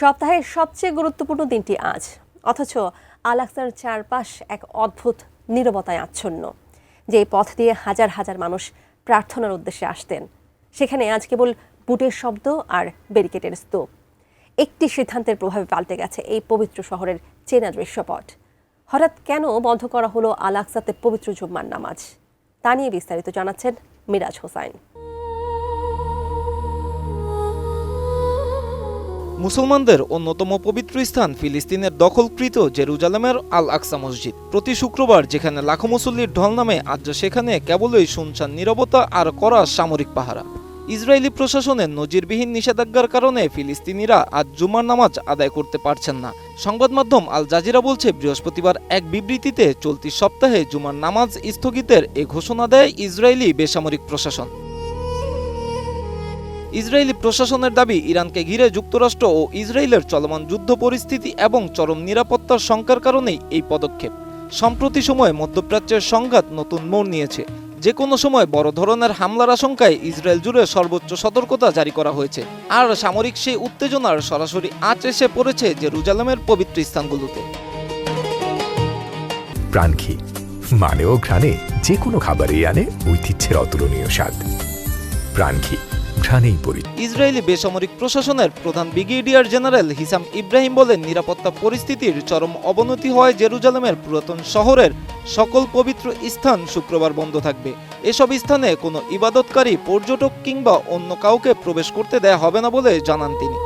সপ্তাহের সবচেয়ে গুরুত্বপূর্ণ দিনটি আজ, অথচ আল আকসার চারপাশ এক অদ্ভুত নীরবতায় আচ্ছন্ন। যে পথ দিয়ে হাজার হাজার মানুষ প্রার্থনার উদ্দেশ্যে আসতেন, সেখানে আজ কেবল বুটের শব্দ আর ব্যারিকেডের স্তূপ। একটি সিদ্ধান্তের প্রভাবে পাল্টে গেছে এই পবিত্র শহরের চেনা দৃশ্যপট। হঠাৎ কেন বন্ধ করা হলো আল আকসাতে পবিত্র জুম্মার নামাজ, তা নিয়ে বিস্তারিত জানাচ্ছেন মিরাজ হোসাইন। মুসলমানদের অন্যতম পবিত্র স্থান ফিলিস্তিনের দখলকৃত জেরুজালেমের আল আকসা মসজিদ। প্রতি শুক্রবার যেখানে লাখো মুসল্লির ঢল নামে, আজ সেখানে কেবলই শুনশান নীরবতা আর কড়া সামরিক পাহারা। ইসরায়েলি প্রশাসনের নজিরবিহীন নিষেধাজ্ঞার কারণে ফিলিস্তিনিরা আজ জুমার নামাজ আদায় করতে পারছেন না। সংবাদ মাধ্যম আল জাজিরা বলছে, বৃহস্পতিবার এক বিবৃতিতে চলতি সপ্তাহে জুমার নামাজ স্থগিতের এ ঘোষণা দেয় ইসরায়েলি বেসামরিক প্রশাসন। ইসরায়েলি প্রশাসনের দাবি, ইরানকে ঘিরে যুক্তরাষ্ট্র ও ইসরায়েলের চলমান যুদ্ধ পরিস্থিতি এবং চরম নিরাপত্তার শঙ্কার কারণেই এই পদক্ষেপ। সম্প্রতি সময়ে মধ্যপ্রাচ্যের সংঘাত নতুন মোড় নিয়েছে। যে কোনো সময় বড় ধরনের হামলার আশঙ্কায় ইসরায়েল জুড়ে সর্বোচ্চ সতর্কতা জারি করা হয়েছে। আর সামরিক সেই উত্তেজনার সরাসরি আঁচ এসে পড়েছে জেরুজালেমের পবিত্র স্থানগুলোতে। প্রাণঘি মানে ও ঘ্রাণে যে কোনো খাবারই আনে ঐতিহ্যের অতুলনীয় স্বাদ। প্রাণঘি ঘ্রাণেই পরি। ইসরায়েলি বেসামরিক প্রশাসনের প্রধান ব্রিগেডিয়ার জেনারেল হিসাম ইব্রাহিম বলেন, নিরাপত্তা পরিস্থিতির চরম অবনতি হওয়ায় জেরুজালেমের পুরাতন শহরের সকল পবিত্র স্থান শুক্রবার বন্ধ থাকবে। এসব স্থানে কোনো ইবাদতকারী, পর্যটক কিংবা অন্য কাউকে প্রবেশ করতে দেয়া হবে না বলে জানান তিনি।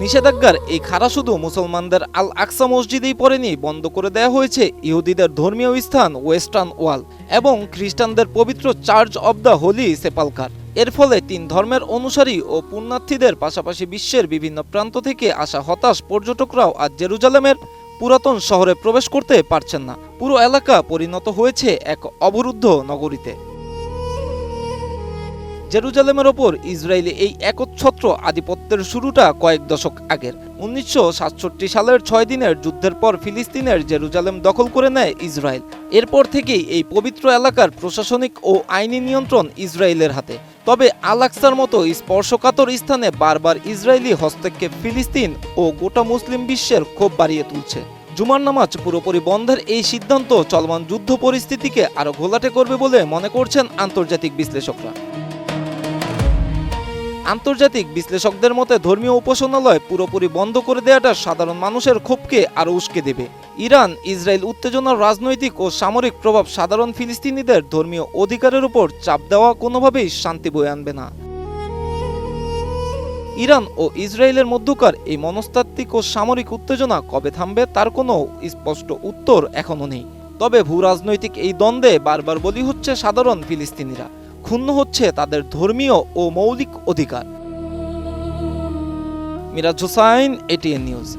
নিষেধাজ্ঞার এই খাড়া শুধু মুসলমানদের আল আকসা মসজিদেই পড়েনি, বন্ধ করে দেয়া হয়েছে ইহুদিদের ধর্মীয় স্থান ওয়েস্টার্ন ওয়াল এবং খ্রিস্টানদের পবিত্র চার্চ অব দ্য হোলি সেপালকার। এর ফলে তিন ধর্মের অনুসারী ও পুণ্যার্থীদের পাশাপাশি বিশ্বের বিভিন্ন প্রান্ত থেকে আসা হতাশ পর্যটকরাও আজ জেরুজালেমের পুরাতন শহরে প্রবেশ করতে পারছেন না। পুরো এলাকা পরিণত হয়েছে এক অবরুদ্ধ নগরীতে। জেরুজালেমের ওপর ইসরায়েলি এই একচ্ছত্র আধিপত্যের শুরুটা কয়েক দশক আগের। 1967 সালের 6 দিনের যুদ্ধের পর ফিলিস্তিনের জেরুজালেম দখল করে নেয় ইসরায়েল। এরপর থেকেই এই পবিত্র এলাকার প্রশাসনিক ও আইনি নিয়ন্ত্রণ ইসরায়েলের হাতে। তবে আল আকসার মতো স্পর্শকাতর স্থানে বারবার ইসরায়েলি হস্তক্ষেপ ফিলিস্তিন ও গোটা মুসলিম বিশ্বের ক্ষোভ বাড়িয়ে তুলছে। জুমার নামাজ পুরোপুরি বন্ধের এই সিদ্ধান্ত চলমান যুদ্ধ পরিস্থিতিকে আরও ঘোলাটে করবে বলে মনে করছেন আন্তর্জাতিক বিশ্লেষকরা। আন্তর্জাতিক বিশ্লেষকদের মতে, ধর্মীয় উপাসনালয় পুরোপুরি বন্ধ করে দেওয়াটা সাধারণ মানুষের ক্ষোভকে আরও উস্কে দেবে। ইরান ইসরায়েল উত্তেজনার রাজনৈতিক ও সামরিক প্রভাব সাধারণ ফিলিস্তিনিদের ধর্মীয় অধিকারের উপর চাপ দেওয়া কোনোভাবেই শান্তি বয়ে আনবে না। ইরান ও ইসরায়েলের মধ্যকার এই মনস্তাত্ত্বিক ও সামরিক উত্তেজনা কবে থামবে তার কোনো স্পষ্ট উত্তর এখনো নেই। তবে ভূরাজনৈতিক এই দ্বন্দ্বে বারবার বলি হচ্ছে সাধারণ ফিলিস্তিনিরা, ক্ষুণ্ণ হচ্ছে তাদের ধর্মীয় ও মৌলিক অধিকার। Miraj Hossain, ATN news.